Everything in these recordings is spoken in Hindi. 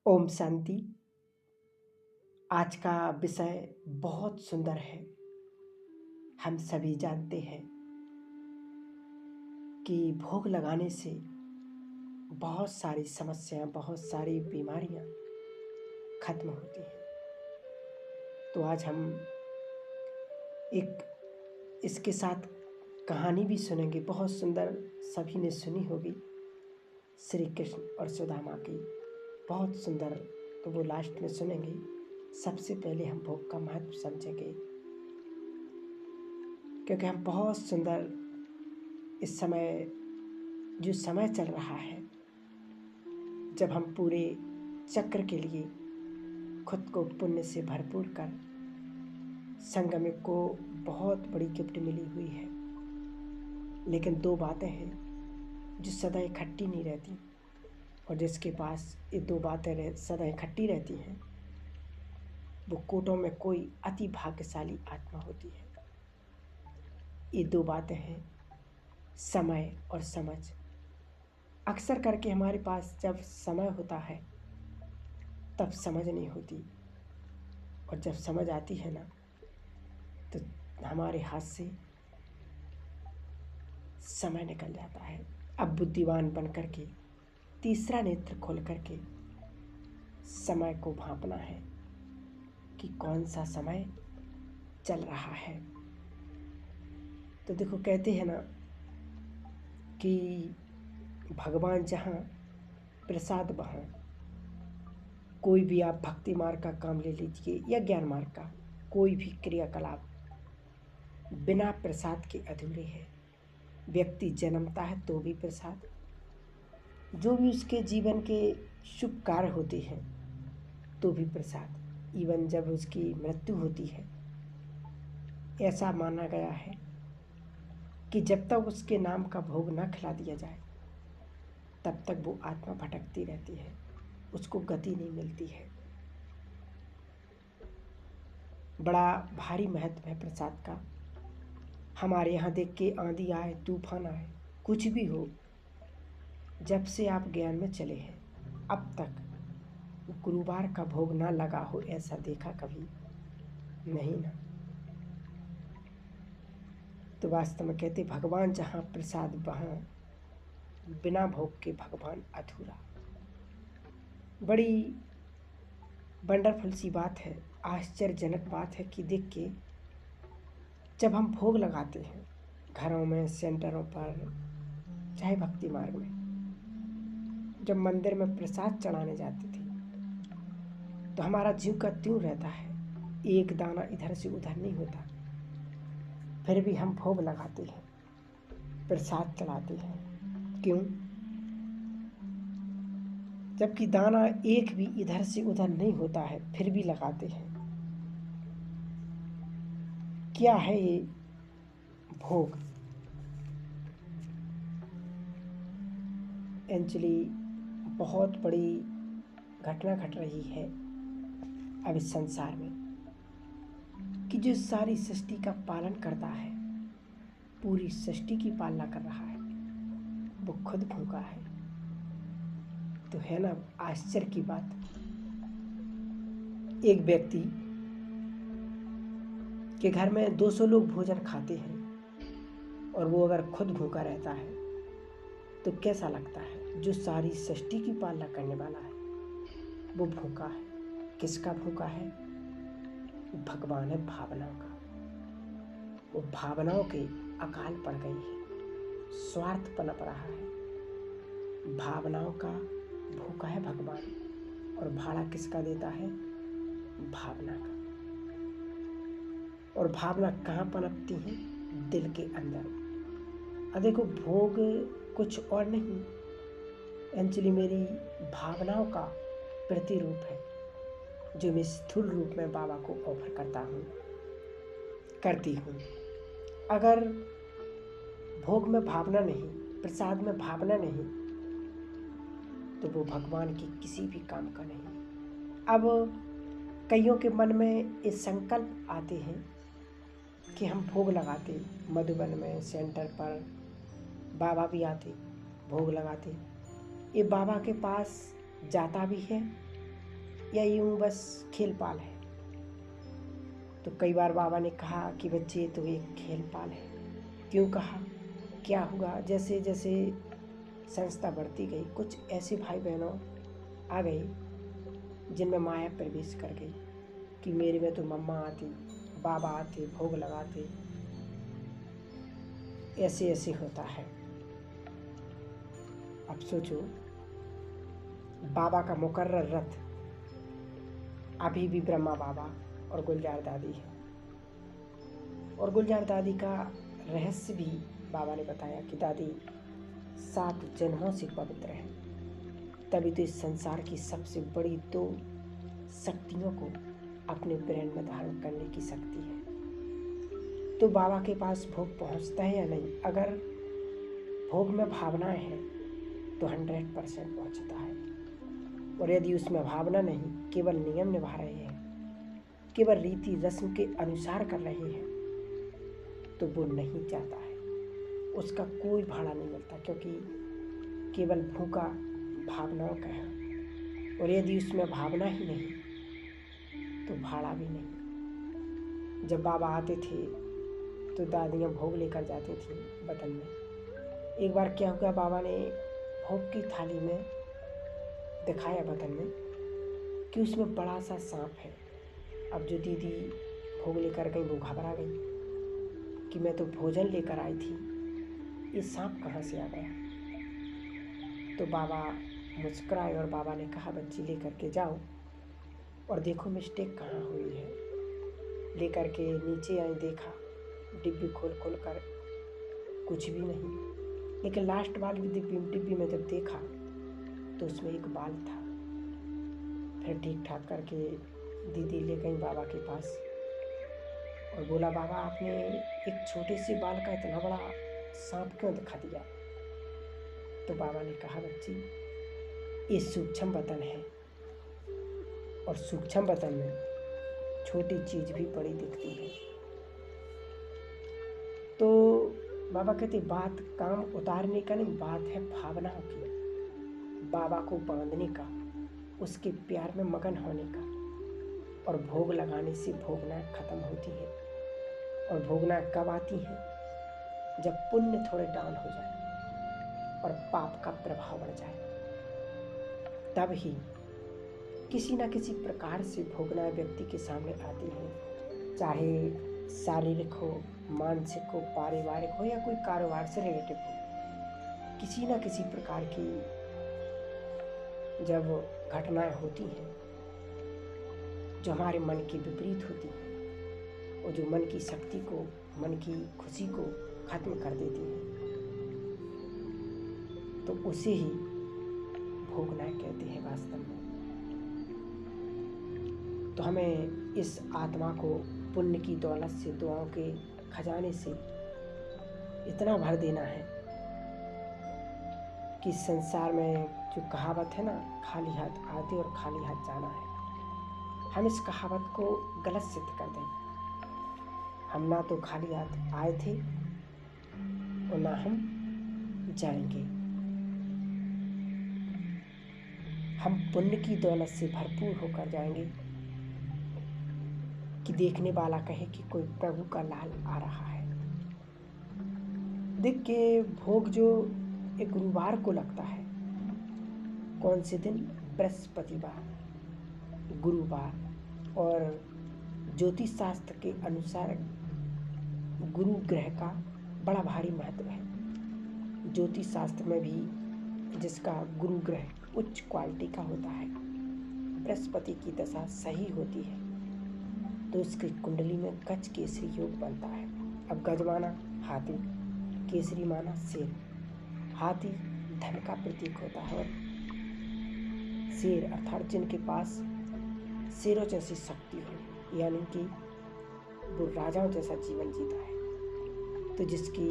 ओम शांति। आज का विषय बहुत सुंदर है। हम सभी जानते हैं कि भोग लगाने से बहुत सारी समस्याएं, बहुत सारी बीमारियां खत्म होती हैं। तो आज हम एक इसके साथ कहानी भी सुनेंगे, बहुत सुंदर, सभी ने सुनी होगी, श्री कृष्ण और सुदामा की, बहुत सुंदर। तो वो लास्ट में सुनेंगे। सबसे पहले हम भोग का महत्व समझेंगे, क्योंकि हम बहुत सुंदर इस समय, जो समय चल रहा है, जब हम पूरे चक्र के लिए खुद को पुण्य से भरपूर कर संगम को बहुत बड़ी गिफ्ट मिली हुई है। लेकिन दो बातें हैं जो सदा इकट्ठी नहीं रहती, और जिसके पास ये दो बातें सदा इकट्ठी रहती हैं, वो कोटों में कोई अति भाग्यशाली आत्मा होती है। ये दो बातें हैं समय और समझ। अक्सर करके हमारे पास जब समय होता है तब समझ नहीं होती, और जब समझ आती है ना तो हमारे हाथ से समय निकल जाता है। अब बुद्धिमान बन करके तीसरा नेत्र खोल करके समय को भांपना है कि कौन सा समय चल रहा है। तो देखो, कहते हैं ना कि भगवान जहाँ प्रसाद वहाँ। कोई भी आप भक्ति मार्ग का काम ले लीजिए या ज्ञान मार्ग का, कोई भी क्रियाकलाप बिना प्रसाद के अधूरे है। व्यक्ति जन्मता है तो भी प्रसाद, जो भी उसके जीवन के शुभ कार्य होते हैं तो भी प्रसाद, इवन जब उसकी मृत्यु होती है, ऐसा माना गया है कि जब तक उसके नाम का भोग न खिला दिया जाए तब तक वो आत्मा भटकती रहती है, उसको गति नहीं मिलती है। बड़ा भारी महत्व है प्रसाद का। हमारे यहाँ देख के आंधी आए, तूफान आए, कुछ भी हो, जब से आप ज्ञान में चले हैं अब तक गुरुवार का भोग ना लगा हो, ऐसा देखा कभी नहीं ना। तो वास्तव में कहते भगवान जहाँ प्रसाद वहाँ बिना भोग के भगवान अधूरा। बड़ी वंडरफुल सी बात है, आश्चर्यजनक बात है कि देख के जब हम भोग लगाते हैं घरों में, सेंटरों पर, चाहे भक्ति मार्ग में, जब मंदिर में प्रसाद चढ़ाने जाते थे तो हमारा जीव का त्यों रहता है, एक दाना इधर से उधर नहीं होता। फिर भी हम भोग लगाते हैं, प्रसाद चढ़ाते हैं। क्यों? जबकि दाना एक भी इधर से उधर नहीं होता है, फिर भी लगाते हैं। क्या है ये भोग? एक्चुअली बहुत बड़ी घटना घट रही है अब इस संसार में, कि जो सारी सृष्टि का पालन करता है, पूरी सृष्टि की पालना कर रहा है, वो खुद भूखा है। तो है ना आश्चर्य की बात। एक व्यक्ति के घर में 200 लोग भोजन खाते हैं और वो अगर खुद भूखा रहता है तो कैसा लगता है? जो सारी सृष्टि की पालना करने वाला है वो भूखा है। किसका भूखा है? भगवान है भावनाओं का। वो भावनाओं के अकाल पड़ गई है, स्वार्थ पनप रहा है। भावनाओं का भूखा है भगवान, और भाड़ा किसका देता है? भावना का। और भावना कहाँ पनपती है? दिल के अंदर। अब देखो, भोग कुछ और नहीं, एक्चुअली मेरी भावनाओं का प्रतिरूप है, जो मैं स्थूल रूप में बाबा को ऑफर करती हूँ। अगर भोग में भावना नहीं, प्रसाद में भावना नहीं, तो वो भगवान की किसी भी काम का नहीं। अब कईयों के मन में ये संकल्प आते हैं कि हम भोग लगाते, मधुबन में सेंटर पर बाबा भी आते, भोग लगाते। ये बाबा के पास जाता भी है या यूं बस खेल पाल है? तो कई बार बाबा ने कहा कि बच्चे ये तो एक खेल पाल है। क्यों कहा? क्या हुआ? जैसे जैसे संस्था बढ़ती गई, कुछ ऐसे भाई बहनों आ गए जिनमें माया प्रवेश कर गई कि मेरे में तो मम्मा आती, बाबा आते, भोग लगाते, ऐसे ऐसे होता है। अब सोचो, बाबा का मुकर्रर रथ अभी भी ब्रह्मा बाबा और गुलजार दादी है। और गुलजार दादी का रहस्य भी बाबा ने बताया कि दादी 7 जन्मों से पवित्र है, तभी तो इस संसार की सबसे बड़ी 2 शक्तियों को अपने ब्रेन में धारण करने की शक्ति है। तो बाबा के पास भोग पहुंचता है या नहीं? अगर भोग में भावनाएं हैं तो 100% पहुंचता है। और यदि उसमें भावना नहीं, केवल नियम निभा रहे हैं, केवल रीति रस्म के अनुसार कर रहे हैं, तो वो नहीं जाता है, उसका कोई भाड़ा नहीं मिलता, क्योंकि केवल भूखा भावनाओं का है। और यदि उसमें भावना ही नहीं तो भाड़ा भी नहीं। जब बाबा आते थे तो दादियाँ भोग लेकर जाती थी बदन में। एक बार क्या हुआ, बाबा ने भोग की थाली में दिखाया बदन में कि उसमें बड़ा सा सांप है। अब जो दीदी भोग लेकर गई वो घबरा गई कि मैं तो भोजन लेकर आई थी, ये सांप कहाँ से आ गया? तो बाबा मुस्कुराए और बाबा ने कहा, बच्ची लेकर के जाओ और देखो मिस्टेक कहाँ हुई है। लेकर के नीचे आई, देखा डिब्बी खोल खोल कर कुछ भी नहीं। लेकिन लास्ट वाली डिब्बी में जब देखा तो उसमें एक बाल था। फिर ठीक ठाक करके दीदी ले गई बाबा के पास और बोला, बाबा आपने एक छोटे से बाल का इतना बड़ा सांप क्यों दिखा दिया? तो बाबा ने कहा, बच्ची ये सूक्ष्म वतन है और सूक्ष्म वतन में छोटी चीज भी बड़ी दिखती है। तो बाबा कहते बात काम उतारने का नहीं, बात है भावनाओं की, बाबा को बांधने का, उसके प्यार में मगन होने का। और भोग लगाने से भोगना खत्म होती है। और भोगना कब आती है? जब पुण्य थोड़े डाउन हो जाए और पाप का प्रभाव बढ़ जाए, तब ही किसी न किसी प्रकार से भोगना व्यक्ति के सामने आती है। चाहे शारीरिक हो, मानसिक हो, पारिवारिक हो या कोई कारोबार से रिलेटेड हो, किसी न किसी प्रकार की जब घटनाएं होती हैं जो हमारे मन के विपरीत होती हैं और जो मन की शक्ति को, मन की खुशी को खत्म कर देती हैं, तो उसे ही भोगना कहते हैं वास्तव में। तो हमें इस आत्मा को पुण्य की दौलत से, दुआओं के खजाने से इतना भर देना है कि संसार में जो कहावत है ना, खाली हाथ आते और खाली हाथ जाना है, हम इस कहावत को गलत सिद्ध कर दें। हम ना तो खाली हाथ आए थे और ना हम जाएंगे। हम पुण्य की दौलत से भरपूर होकर जाएंगे कि देखने वाला कहे कि कोई प्रभु का लाल आ रहा है। देख के भोग जो एक गुरुवार को लगता है, कौन से दिन? बृहस्पतिवार, गुरुवार। और ज्योतिष शास्त्र के अनुसार गुरु ग्रह का बड़ा भारी महत्व है। ज्योतिष शास्त्र में भी जिसका गुरु ग्रह उच्च क्वालिटी का होता है, बृहस्पति की दशा सही होती है तो उसकी कुंडली में गज केसरी योग बनता है। अब गज माना हाथी, केसरी माना शेर। हाथी धन का प्रतीक होता है और शेर अर्थात जिनके पास शेरों जैसी शक्ति हो, यानी कि वो राजाओं जैसा जीवन जीता है, तो जिसकी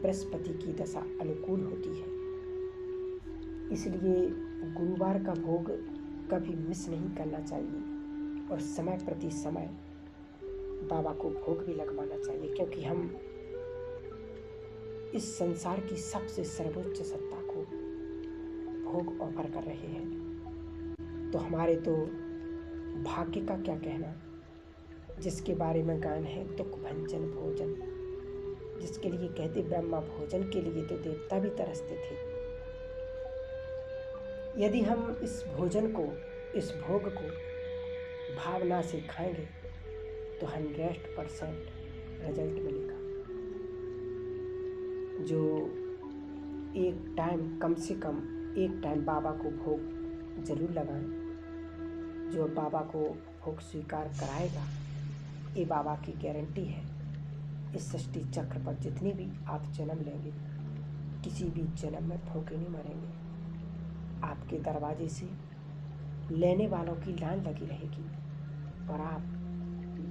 बृहस्पति की दशा अनुकूल होती है। इसलिए गुरुवार का भोग कभी मिस नहीं करना चाहिए और समय प्रति समय बाबा को भोग भी लगवाना चाहिए, क्योंकि हम इस संसार की सबसे सर्वोच्च सत्ता को भोग ऑफर कर रहे हैं। तो हमारे तो भाग्य का क्या कहना, जिसके बारे में गान है दुख भंजन भोजन, जिसके लिए कहते ब्रह्मा भोजन के लिए तो देवता भी तरसते थे। यदि हम इस भोजन को, इस भोग को भावना से खाएंगे तो 100% रिजल्ट मिलेगा। जो एक टाइम, कम से कम एक टाइम बाबा को भोग जरूर लगाएं। जो बाबा को भोग स्वीकार कराएगा, ये बाबा की गारंटी है, इस सृष्टि चक्र पर जितनी भी आप जन्म लेंगे, किसी भी जन्म में भूखे नहीं मरेंगे। आपके दरवाजे से लेने वालों की लाइन लगी रहेगी और आप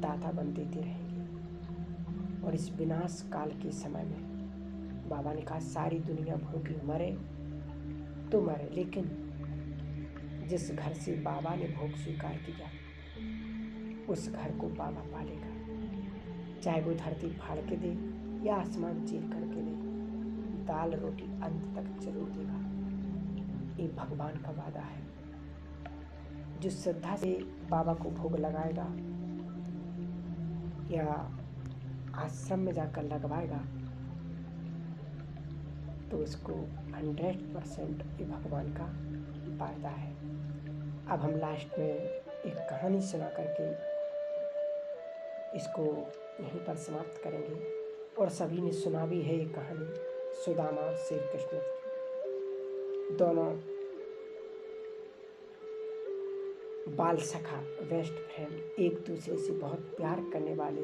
दाता बन देते रहेंगे। और इस विनाश काल के समय में बाबा ने कहा सारी दुनिया भूखी मरे तो मरे, लेकिन जिस घर से बाबा ने भोग स्वीकार किया उस घर को बाबा पालेगा। चाहे वो धरती फाड़ के दे या आसमान चीर करके दे, दाल रोटी अंत तक जरूर देगा। ये भगवान का वादा है। जो श्रद्धा से बाबा को भोग लगाएगा या आश्रम में जाकर लगवाएगा तो उसको 100% ये भगवान का वादा है। अब हम लास्ट में एक कहानी सुना करके इसको यहीं पर समाप्त करेंगे। और सभी ने सुना भी है ये कहानी, सुदामा और श्री कृष्ण की। दोनों बाल सखा, बेस्ट फ्रेंड, एक दूसरे से बहुत प्यार करने वाले,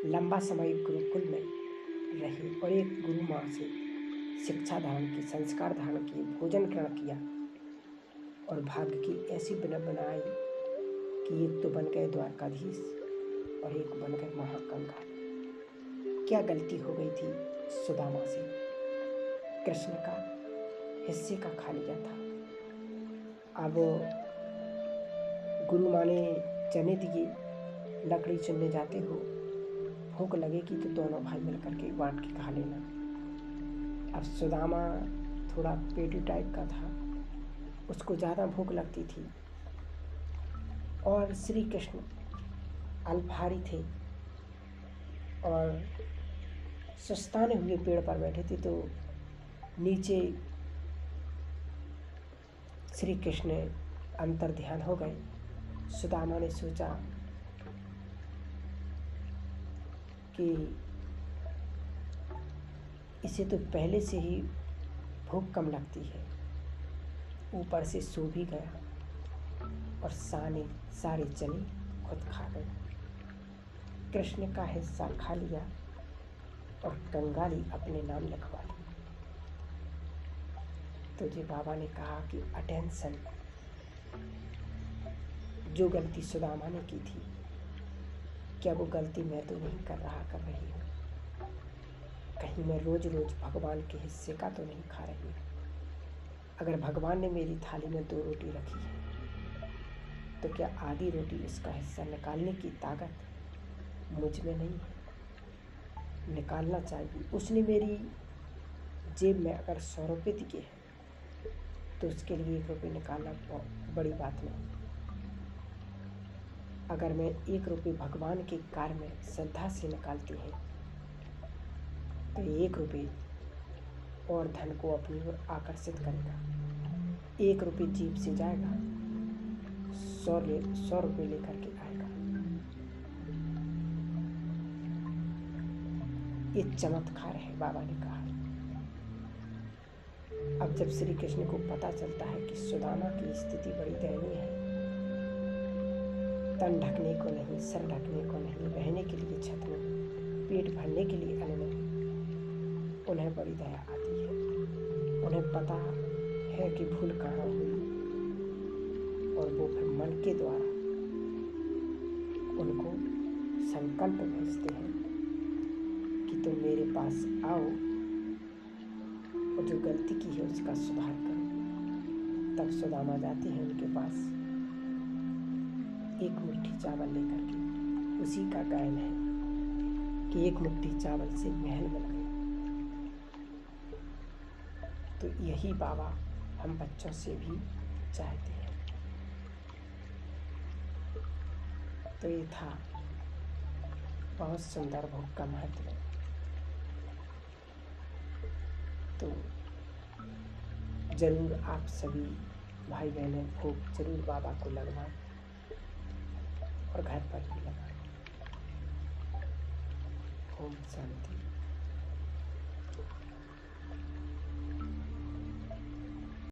लंबा समय गुरुकुल में रहे और एक गुरु माँ से शिक्षा धारण की, संस्कार धारण किए, भोजन ग्रहण किया और भाग्य की ऐसी बनाई कि एक तो बन गए द्वारकाधीश और एक बन गए महाकंगाल। क्या गलती हो गई थी सुदामा से? कृष्ण का हिस्से का खा लिया था। अब गुरु माँ ने चने दिए, लकड़ी चुनने जाते हो, भूख लगेगी तो दोनों भाई मिलकर के बांट के खा लेना। अब सुदामा थोड़ा पेटू टाइप का था, उसको ज़्यादा भूख लगती थी और श्री कृष्ण अल्पाहारी थे और सुस्ताने हुए पेड़ पर बैठे थे। तो नीचे श्री कृष्ण अंतर ध्यान हो गए। सुदामा ने सोचा कि इसे तो पहले से ही भूख कम लगती है, ऊपर से सो भी गया और सारे चने खुद खा गए। कृष्ण का हिस्सा खा लिया और कंगाली अपने नाम लिखवा ली। तो जी बाबा ने कहा कि अटेंशन, जो गलती सुदामा ने की थी, क्या वो गलती मैं तो नहीं कर रही हूँ? कहीं मैं रोज रोज भगवान के हिस्से का तो नहीं खा रही हूँ? अगर भगवान ने मेरी थाली में 2 रोटी रखी है तो क्या आधी रोटी उसका हिस्सा निकालने की ताकत मुझ में नहीं है? निकालना चाहिए। उसने मेरी जेब में अगर 100 रुपये दिए हैं तो उसके लिए 1 रुपये निकालना बहुत बड़ी बात नहीं। अगर मैं 1 रुपये भगवान के कार्य में श्रद्धा से निकालती हैं तो 1 रुपये और धन को अपनी ओर आकर्षित करेगा। 1 रुपये जेब से जाएगा, 100 रुपये लेकर के आएगा। ये चमत्कार है, बाबा ने कहा। अब जब श्री कृष्ण को पता चलता है कि सुदामा की स्थिति बड़ी दयनीय है, तन ढकने को नहीं, सर ढकने को नहीं, रहने के लिए छत नहीं, पेट भरने के लिए अन्न नहीं, उन्हें बड़ी दया आती है। उन्हें पता है कि भूल कहाँ हुई और वो फिर मन के द्वारा उनको संकल्प भेजते हैं कि तुम मेरे पास आओ और जो गलती की है उसका सुधार करो। तब सुदामा जाती है उनके पास, एक मुट्ठी चावल लेकर के। उसी का गायन है कि एक मुट्ठी चावल से महल बन गए। तो यही बाबा हम बच्चों से भी चाहते हैं। तो ये था बहुत सुंदर भोग का महत्व। तो जरूर आप सभी भाई बहनों भोग जरूर बाबा को लगवाएं और घर पर भी लगाएं। ओम शांति।